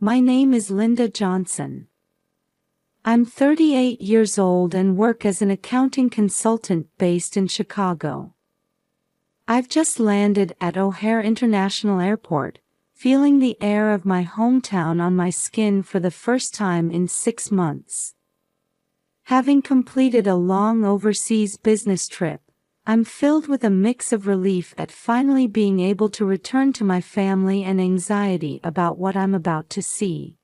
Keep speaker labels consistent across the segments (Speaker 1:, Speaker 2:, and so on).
Speaker 1: My name is Linda Johnson. I'm 38 years old and work as an accounting consultant based in Chicago. I've just landed at O'Hare International Airport, feeling the air of my hometown on my skin for the first time in 6 months. Having completed a long overseas business trip, I'm filled with a mix of relief at finally being able to return to my family and anxiety about what I'm about to see.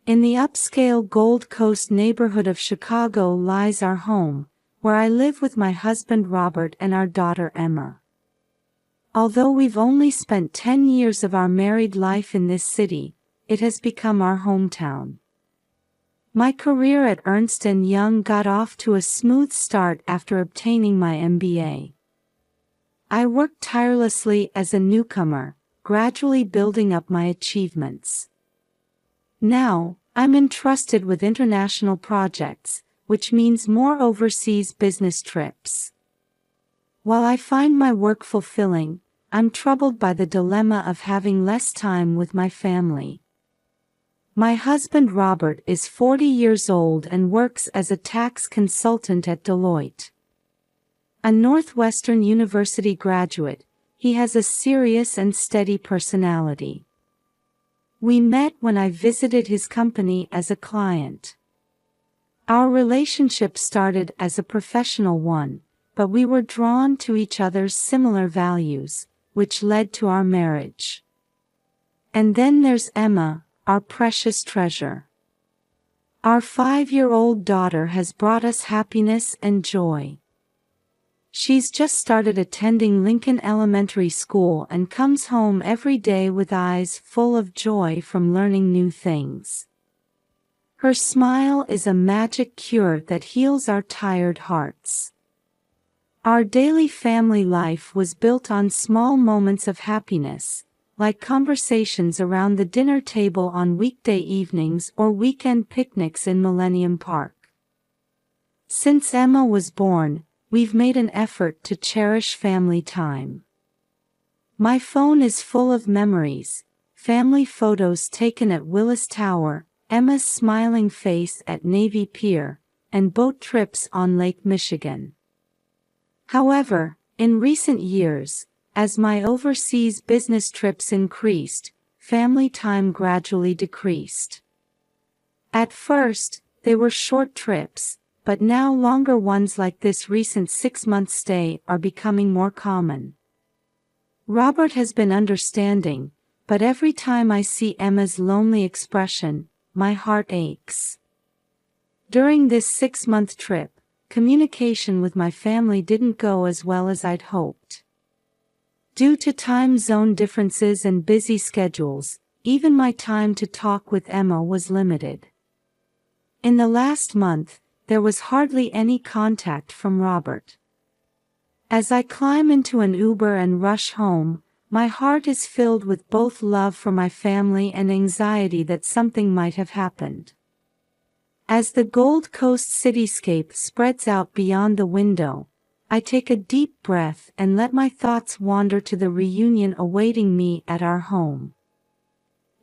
Speaker 1: In the upscale Gold Coast neighborhood of Chicago lies our home, where I live with my husband Robert and our daughter Emma. Although we've only spent 10 years of our married life in this city, it has become our hometown. My career at Ernst & Young got off to a smooth start after obtaining my MBA. I worked tirelessly as a newcomer, gradually building up my achievements. Now, I'm entrusted with international projects, which means more overseas business trips. While I find my work fulfilling, I'm troubled by the dilemma of having less time with my family. My husband Robert is 40 years old and works as a tax consultant at Deloitte. A Northwestern University graduate, he has a serious and steady personality. We met when I visited his company as a client. Our relationship started as a professional one, but we were drawn to each other's similar values, which led to our marriage. And then there's Emma, our precious treasure. Our 5-year-old daughter has brought us happiness and joy. She's just started attending Lincoln Elementary School and comes home every day with eyes full of joy from learning new things. Her smile is a magic cure that heals our tired hearts. Our daily family life was built on small moments of happiness, like conversations around the dinner table on weekday evenings or weekend picnics in Millennium Park. Since Emma was born, we've made an effort to cherish family time. My phone is full of memories, family photos taken at Willis Tower, Emma's smiling face at Navy Pier, and boat trips on Lake Michigan. However, in recent years, as my overseas business trips increased, family time gradually decreased. At first, they were short trips, but now longer ones like this recent 6-month stay are becoming more common. Robert has been understanding, but every time I see Emma's lonely expression, my heart aches. During this 6-month trip, communication with my family didn't go as well as I'd hoped. Due to time zone differences and busy schedules, even my time to talk with Emma was limited. In the last month, there was hardly any contact from Robert. As I climb into an Uber and rush home, my heart is filled with both love for my family and anxiety that something might have happened. As the Gold Coast cityscape spreads out beyond the window, I take a deep breath and let my thoughts wander to the reunion awaiting me at our home.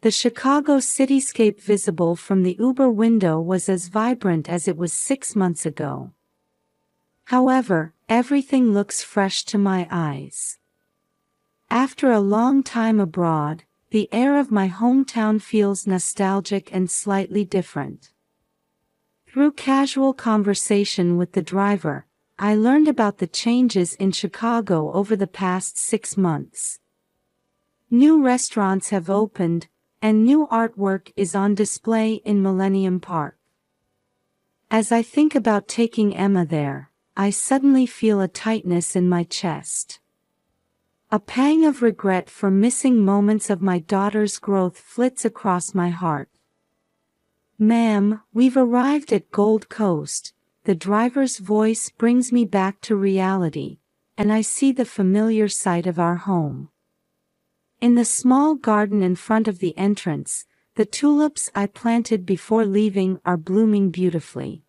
Speaker 1: The Chicago cityscape visible from the Uber window was as vibrant as it was 6 months ago. However, everything looks fresh to my eyes. After a long time abroad, the air of my hometown feels nostalgic and slightly different. Through casual conversation with the driver, I learned about the changes in Chicago over the past 6 months. New restaurants have opened, and new artwork is on display in Millennium Park. As I think about taking Emma there, I suddenly feel a tightness in my chest. A pang of regret for missing moments of my daughter's growth flits across my heart. "Ma'am, we've arrived at Gold Coast." The driver's voice brings me back to reality, and I see the familiar sight of our home. In the small garden in front of the entrance, the tulips I planted before leaving are blooming beautifully.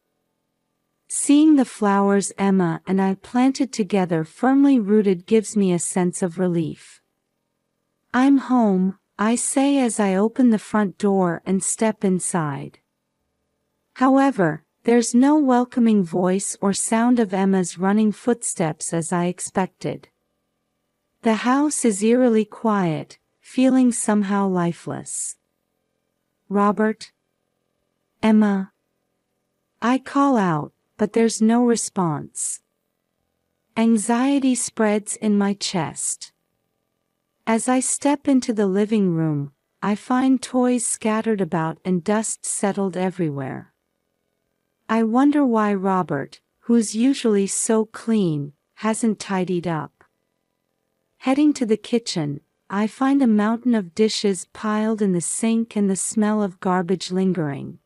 Speaker 1: Seeing the flowers Emma and I planted together firmly rooted gives me a sense of relief. I'm home, I say as I open the front door and step inside. However, there's no welcoming voice or sound of Emma's running footsteps as I expected. The house is eerily quiet, feeling somehow lifeless. Robert? Emma? I call out, but there's no response. Anxiety spreads in my chest. As I step into the living room, I find toys scattered about and dust settled everywhere. I wonder why Robert, who's usually so clean, hasn't tidied up. Heading to the kitchen, I find a mountain of dishes piled in the sink and the smell of garbage lingering.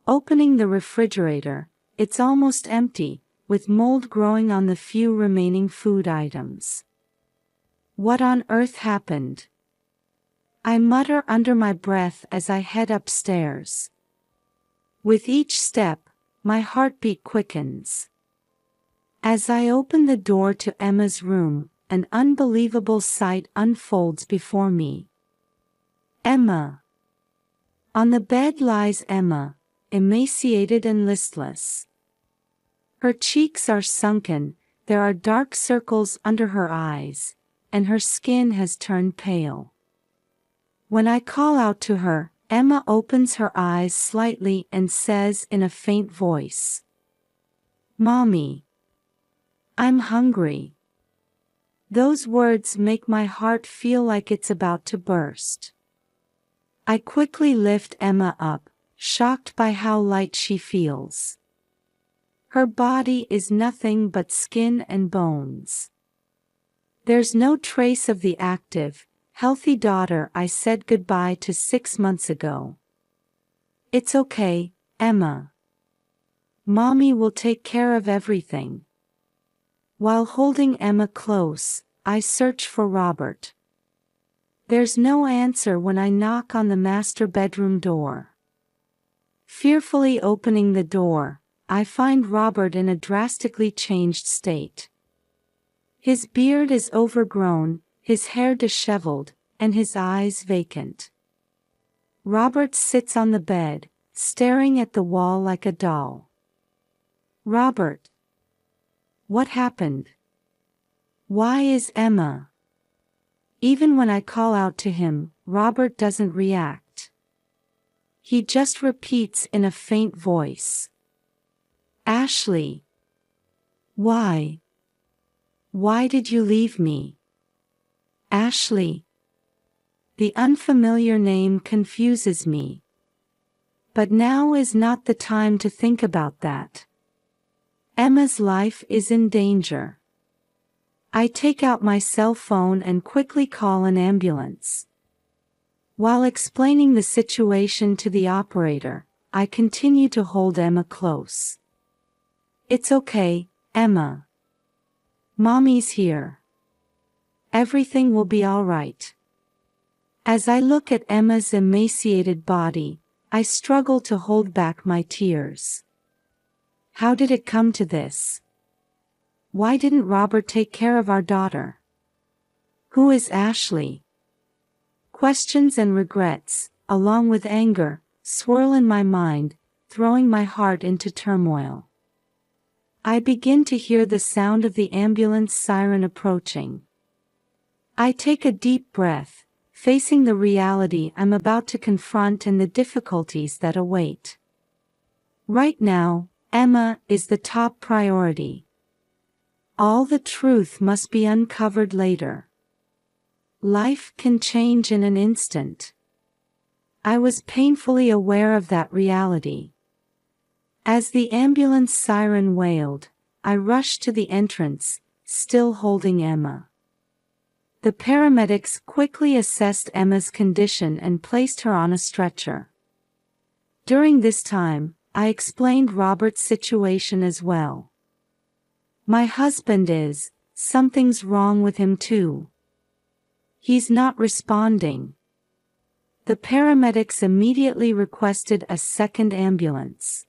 Speaker 1: Opening the refrigerator, it's almost empty, with mold growing on the few remaining food items. What on earth happened? I mutter under my breath as I head upstairs. With each step, my heartbeat quickens. As I open the door to Emma's room, an unbelievable sight unfolds before me. Emma. On the bed lies Emma, emaciated and listless. Her cheeks are sunken, there are dark circles under her eyes, and her skin has turned pale. When I call out to her, Emma opens her eyes slightly and says in a faint voice, "Mommy, I'm hungry." Those words make my heart feel like it's about to burst. I quickly lift Emma up, shocked by how light she feels. Her body is nothing but skin and bones. There's no trace of the active, healthy daughter I said goodbye to 6 months ago. It's okay, Emma. Mommy will take care of everything. While holding Emma close, I search for Robert. There's no answer when I knock on the master bedroom door. Fearfully opening the door, I find Robert in a drastically changed state. His beard is overgrown, his hair disheveled, and his eyes vacant. Robert sits on the bed, staring at the wall like a doll. Robert. What happened? Why is Emma? Even when I call out to him, Robert doesn't react. He just repeats in a faint voice. Ashley. Why? Why did you leave me? Ashley. The unfamiliar name confuses me. But now is not the time to think about that. Emma's life is in danger. I take out my cell phone and quickly call an ambulance. While explaining the situation to the operator, I continue to hold Emma close. It's okay, Emma. Mommy's here. Everything will be all right. As I look at Emma's emaciated body, I struggle to hold back my tears. How did it come to this? Why didn't Robert take care of our daughter? Who is Ashley? Questions and regrets, along with anger, swirl in my mind, throwing my heart into turmoil. I begin to hear the sound of the ambulance siren approaching. I take a deep breath, facing the reality I'm about to confront and the difficulties that await. Right now, Emma is the top priority. All the truth must be uncovered later. Life can change in an instant. I was painfully aware of that reality. As the ambulance siren wailed, I rushed to the entrance, still holding Emma. The paramedics quickly assessed Emma's condition and placed her on a stretcher. During this time, I explained Robert's situation as well. My husband is, something's wrong with him too. He's not responding. The paramedics immediately requested a second ambulance.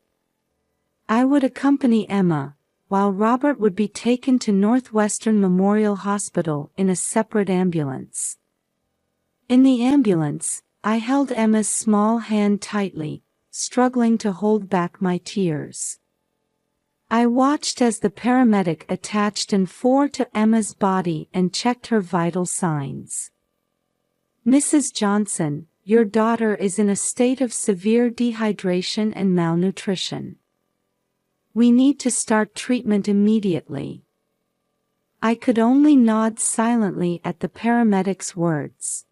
Speaker 1: I would accompany Emma, while Robert would be taken to Northwestern Memorial Hospital in a separate ambulance. In the ambulance, I held Emma's small hand tightly, struggling to hold back my tears. I watched as the paramedic attached N4 to Emma's body and checked her vital signs. "Mrs. Johnson, your daughter is in a state of severe dehydration and malnutrition. We need to start treatment immediately." I could only nod silently at the paramedic's words.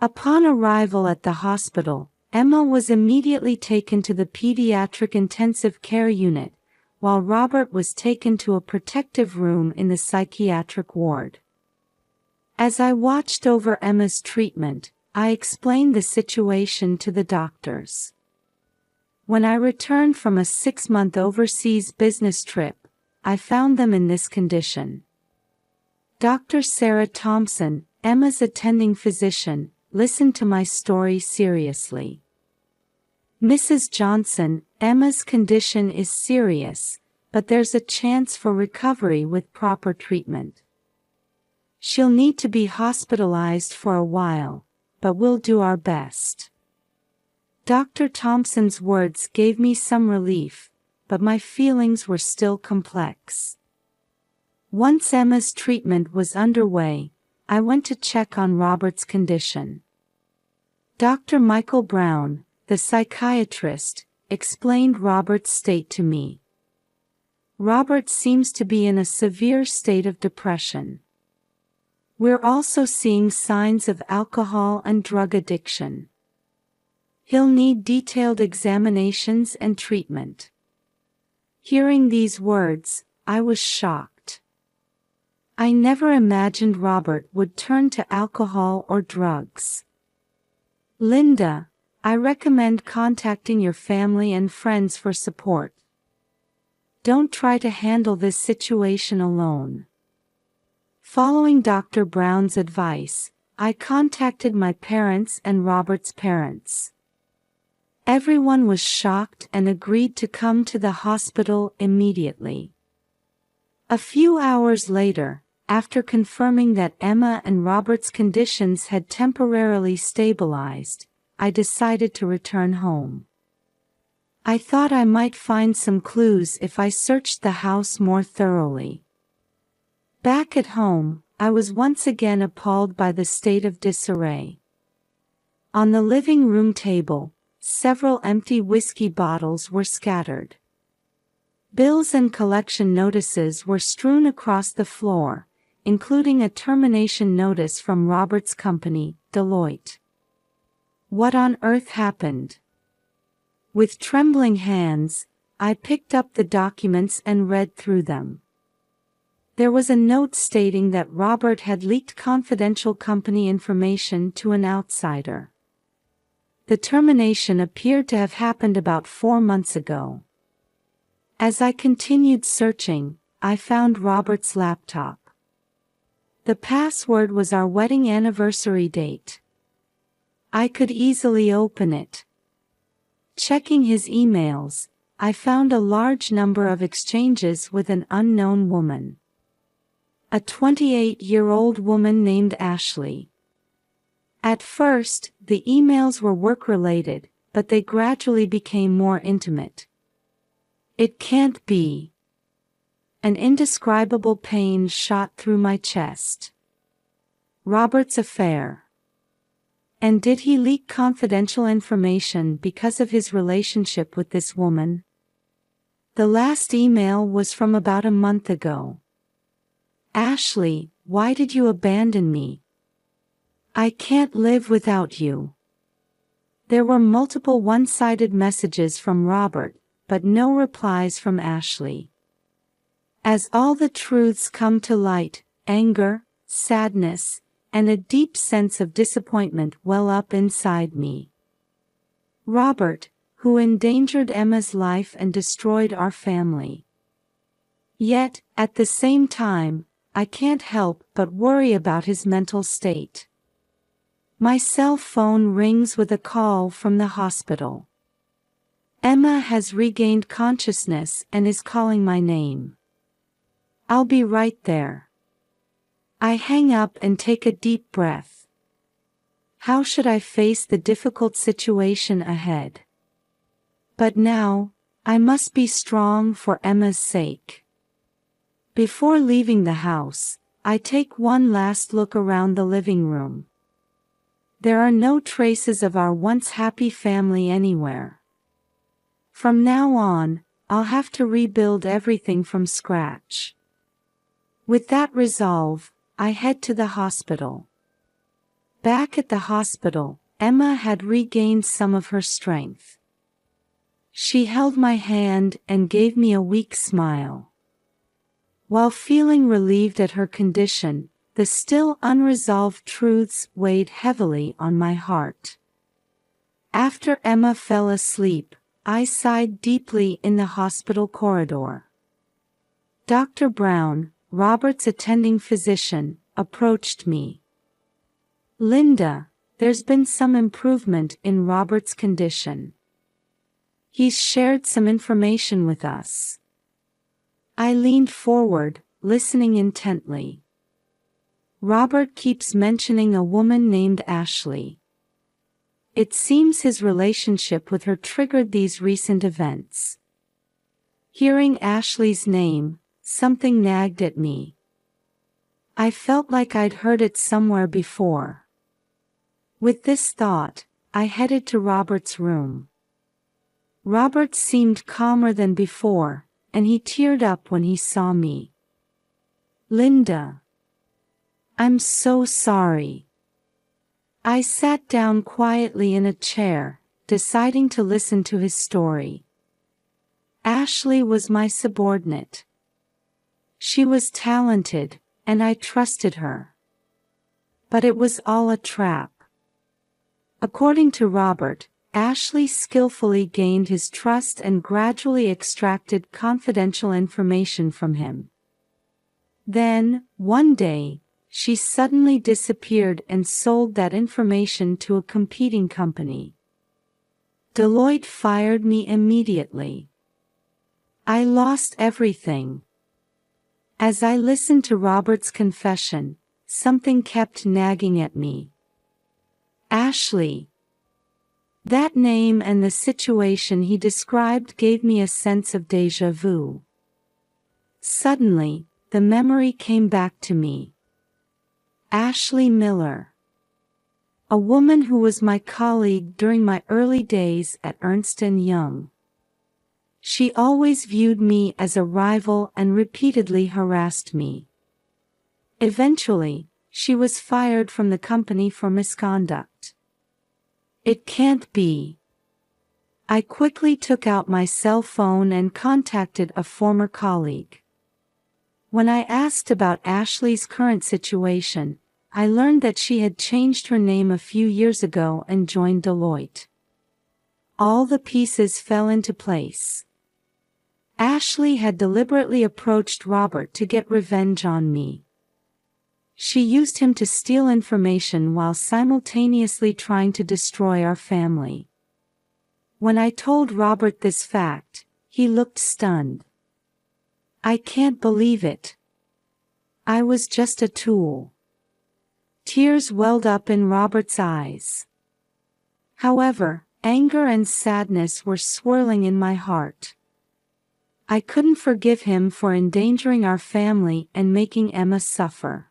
Speaker 1: Upon arrival at the hospital, Emma was immediately taken to the pediatric intensive care unit, while Robert was taken to a protective room in the psychiatric ward. As I watched over Emma's treatment, I explained the situation to the doctors. When I returned from a 6-month overseas business trip, I found them in this condition. Dr. Sarah Thompson, Emma's attending physician, listened to my story seriously. "Mrs. Johnson, Emma's condition is serious, but there's a chance for recovery with proper treatment. She'll need to be hospitalized for a while, but we'll do our best." Dr. Thompson's words gave me some relief, but my feelings were still complex. Once Emma's treatment was underway, I went to check on Robert's condition. Dr. Michael Brown, the psychiatrist, explained Robert's state to me. "Robert seems to be in a severe state of depression. We're also seeing signs of alcohol and drug addiction. He'll need detailed examinations and treatment." Hearing these words, I was shocked. I never imagined Robert would turn to alcohol or drugs. "Linda, I recommend contacting your family and friends for support. Don't try to handle this situation alone." Following Dr. Brown's advice, I contacted my parents and Robert's parents. Everyone was shocked and agreed to come to the hospital immediately. A few hours later, after confirming that Emma and Robert's conditions had temporarily stabilized, I decided to return home. I thought I might find some clues if I searched the house more thoroughly. Back at home, I was once again appalled by the state of disarray. On the living room table, several empty whiskey bottles were scattered. Bills and collection notices were strewn across the floor, including a termination notice from Robert's company, Deloitte. What on earth happened? With trembling hands, I picked up the documents and read through them. There was a note stating that Robert had leaked confidential company information to an outsider. The termination appeared to have happened about 4 months ago. As I continued searching, I found Robert's laptop. The password was our wedding anniversary date. I could easily open it. Checking his emails, I found a large number of exchanges with an unknown woman. A 28-year-old woman named Ashley. At first, the emails were work-related, but they gradually became more intimate. It can't be. An indescribable pain shot through my chest. Robert's affair. And did he leak confidential information because of his relationship with this woman? The last email was from about a month ago. "Ashley, why did you abandon me? I can't live without you." There were multiple one-sided messages from Robert, but no replies from Ashley. As all the truths come to light, anger, sadness, and a deep sense of disappointment well up inside me. Robert, who endangered Emma's life and destroyed our family. Yet, at the same time, I can't help but worry about his mental state. My cell phone rings with a call from the hospital. Emma has regained consciousness and is calling my name. "I'll be right there." I hang up and take a deep breath. How should I face the difficult situation ahead? But now, I must be strong for Emma's sake. Before leaving the house, I take one last look around the living room. There are no traces of our once happy family anywhere. From now on, I'll have to rebuild everything from scratch. With that resolve, I head to the hospital. Back at the hospital, Emma had regained some of her strength. She held my hand and gave me a weak smile. While feeling relieved at her condition, the still unresolved truths weighed heavily on my heart. After Emma fell asleep, I sighed deeply in the hospital corridor. Dr. Brown, Robert's attending physician, approached me. "Linda, there's been some improvement in Robert's condition. He's shared some information with us." I leaned forward, listening intently. "Robert keeps mentioning a woman named Ashley. It seems his relationship with her triggered these recent events." Hearing Ashley's name, something nagged at me. I felt like I'd heard it somewhere before. With this thought, I headed to Robert's room. Robert seemed calmer than before, and he teared up when he saw me. "Linda, I'm so sorry." I sat down quietly in a chair, deciding to listen to his story. Ashley was my subordinate. She was talented, and I trusted her. But it was all a trap. According to Robert, Ashley skillfully gained his trust and gradually extracted confidential information from him. Then, one day, she suddenly disappeared and sold that information to a competing company. Deloitte fired me immediately. I lost everything. As I listened to Robert's confession, something kept nagging at me. Ashley. That name and the situation he described gave me a sense of déjà vu. Suddenly, the memory came back to me. Ashley Miller. A woman who was my colleague during my early days at Ernst & Young. She always viewed me as a rival and repeatedly harassed me. Eventually, she was fired from the company for misconduct. It can't be. I quickly took out my cell phone and contacted a former colleague. When I asked about Ashley's current situation, I learned that she had changed her name a few years ago and joined Deloitte. All the pieces fell into place. Ashley had deliberately approached Robert to get revenge on me. She used him to steal information while simultaneously trying to destroy our family. When I told Robert this fact, he looked stunned. "I can't believe it. I was just a tool." Tears welled up in Robert's eyes. However, anger and sadness were swirling in my heart. I couldn't forgive him for endangering our family and making Emma suffer.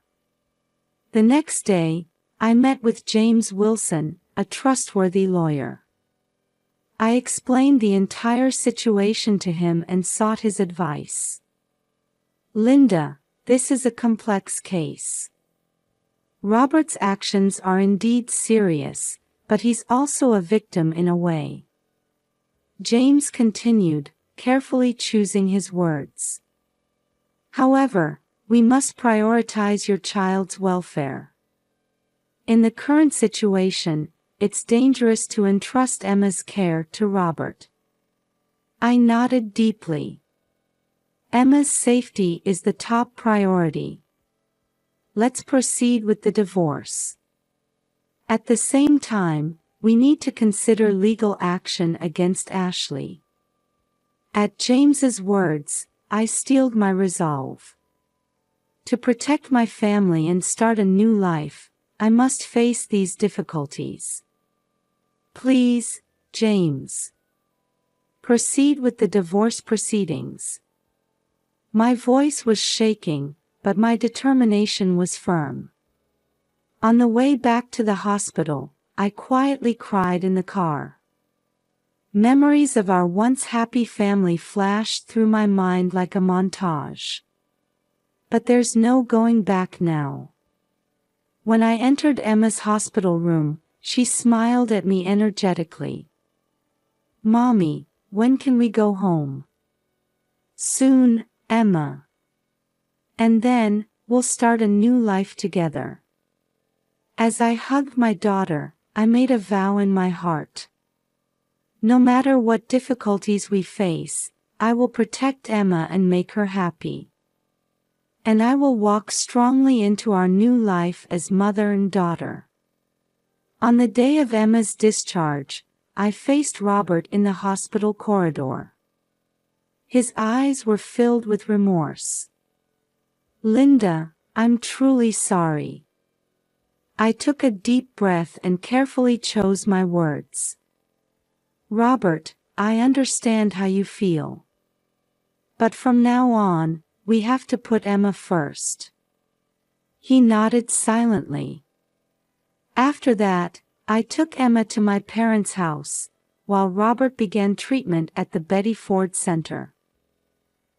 Speaker 1: The next day, I met with James Wilson, a trustworthy lawyer. I explained the entire situation to him and sought his advice. "Linda, this is a complex case. Robert's actions are indeed serious, but he's also a victim in a way." James continued, carefully choosing his words. "However, we must prioritize your child's welfare. In the current situation, it's dangerous to entrust Emma's care to Robert." I nodded deeply. Emma's safety is the top priority. Let's proceed with the divorce. At the same time, we need to consider legal action against Ashley. At James's words, I steeled my resolve. To protect my family and start a new life, I must face these difficulties. Please, James. Proceed with the divorce proceedings. My voice was shaking, but my determination was firm. On the way back to the hospital, I quietly cried in the car. Memories of our once happy family flashed through my mind like a montage. But there's no going back now. When I entered Emma's hospital room, she smiled at me energetically. "Mommy, when can we go home?" "Soon, Emma. And then, we'll start a new life together." As I hugged my daughter, I made a vow in my heart. No matter what difficulties we face, I will protect Emma and make her happy. And I will walk strongly into our new life as mother and daughter. On the day of Emma's discharge, I faced Robert in the hospital corridor. His eyes were filled with remorse. "Linda, I'm truly sorry." I took a deep breath and carefully chose my words. "Robert, I understand how you feel. But from now on, we have to put Emma first." He nodded silently. After that, I took Emma to my parents' house, while Robert began treatment at the Betty Ford Center.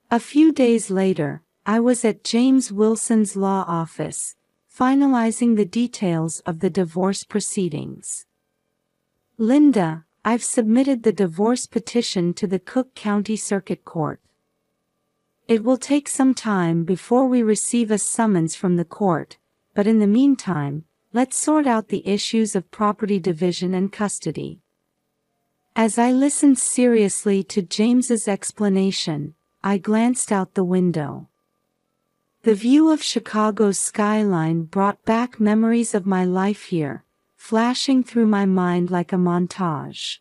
Speaker 1: A few days later, I was at James Wilson's law office, finalizing the details of the divorce proceedings. "Linda, I've submitted the divorce petition to the Cook County Circuit Court. It will take some time before we receive a summons from the court, but in the meantime, let's sort out the issues of property division and custody." As I listened seriously to James's explanation, I glanced out the window. The view of Chicago's skyline brought back memories of my life here, flashing through my mind like a montage.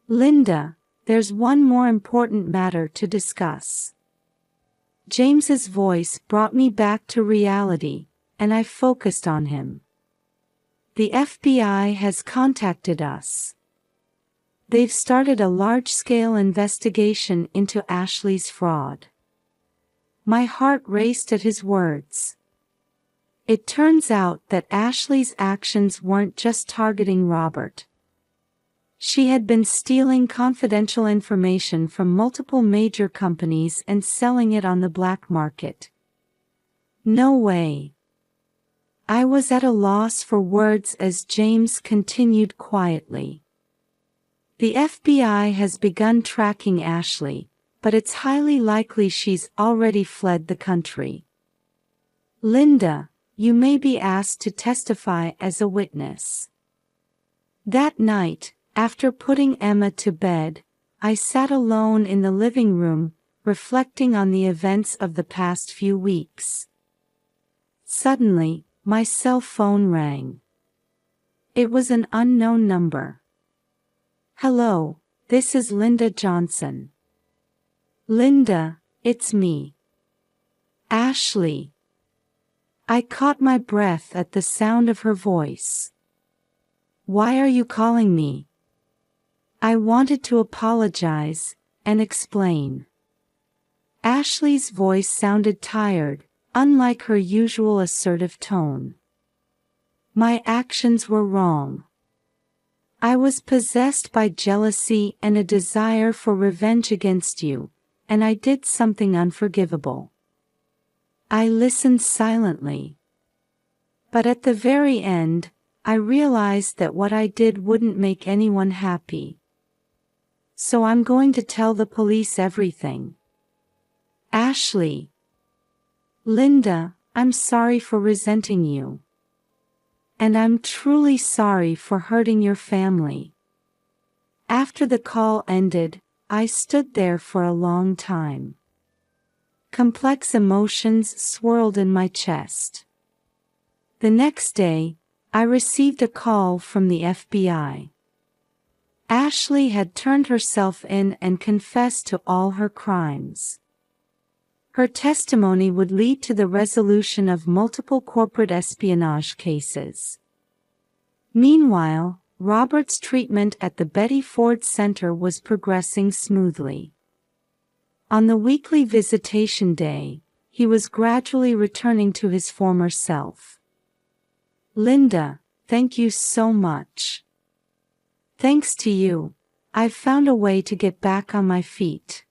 Speaker 1: "Linda, there's one more important matter to discuss." James's voice brought me back to reality, and I focused on him. "The FBI has contacted us. They've started a large-scale investigation into Ashley's fraud." My heart raced at his words. It turns out that Ashley's actions weren't just targeting Robert. She had been stealing confidential information from multiple major companies and selling it on the black market. No way. I was at a loss for words as James continued quietly. "The FBI has begun tracking Ashley, but it's highly likely she's already fled the country. Linda, you may be asked to testify as a witness." That night, after putting Emma to bed, I sat alone in the living room, reflecting on the events of the past few weeks. Suddenly, my cell phone rang. It was an unknown number. "Hello, this is Linda Johnson." "Linda, it's me. Ashley." I caught my breath at the sound of her voice. "Why are you calling me?" I wanted to apologize and explain. Ashley's voice sounded tired, unlike her usual assertive tone. "My actions were wrong. I was possessed by jealousy and a desire for revenge against you, and I did something unforgivable." I listened silently. But at the very end, I realized that what I did wouldn't make anyone happy. "So I'm going to tell the police everything." "Ashley." "Linda, I'm sorry for resenting you. And I'm truly sorry for hurting your family." After the call ended, I stood there for a long time. Complex emotions swirled in my chest. The next day, I received a call from the FBI. Ashley had turned herself in and confessed to all her crimes. Her testimony would lead to the resolution of multiple corporate espionage cases. Meanwhile, Robert's treatment at the Betty Ford Center was progressing smoothly. On the weekly visitation day, he was gradually returning to his former self. "Linda, thank you so much. Thanks to you, I've found a way to get back on my feet."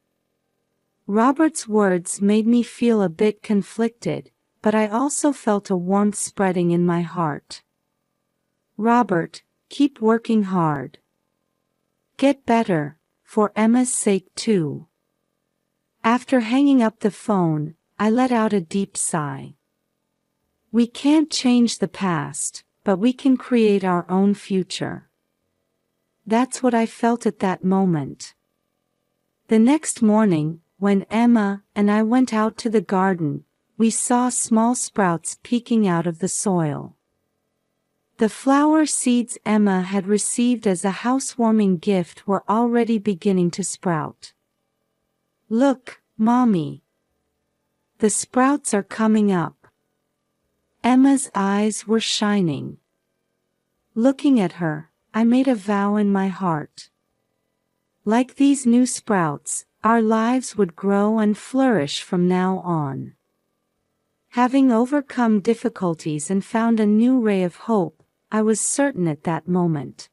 Speaker 1: Robert's words made me feel a bit conflicted, but I also felt a warmth spreading in my heart. "Robert, keep working hard. Get better, for Emma's sake too." After hanging up the phone, I let out a deep sigh. We can't change the past, but we can create our own future. That's what I felt at that moment. The next morning, when Emma and I went out to the garden, we saw small sprouts peeking out of the soil. The flower seeds Emma had received as a housewarming gift were already beginning to sprout. "Look, Mommy. The sprouts are coming up." Emma's eyes were shining. Looking at her, I made a vow in my heart. Like these new sprouts, our lives would grow and flourish from now on. Having overcome difficulties and found a new ray of hope, I was certain at that moment.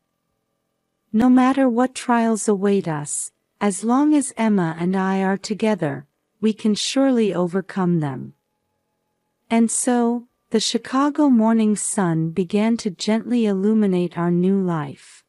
Speaker 1: No matter what trials await us, as long as Emma and I are together, we can surely overcome them. And so, the Chicago morning sun began to gently illuminate our new life.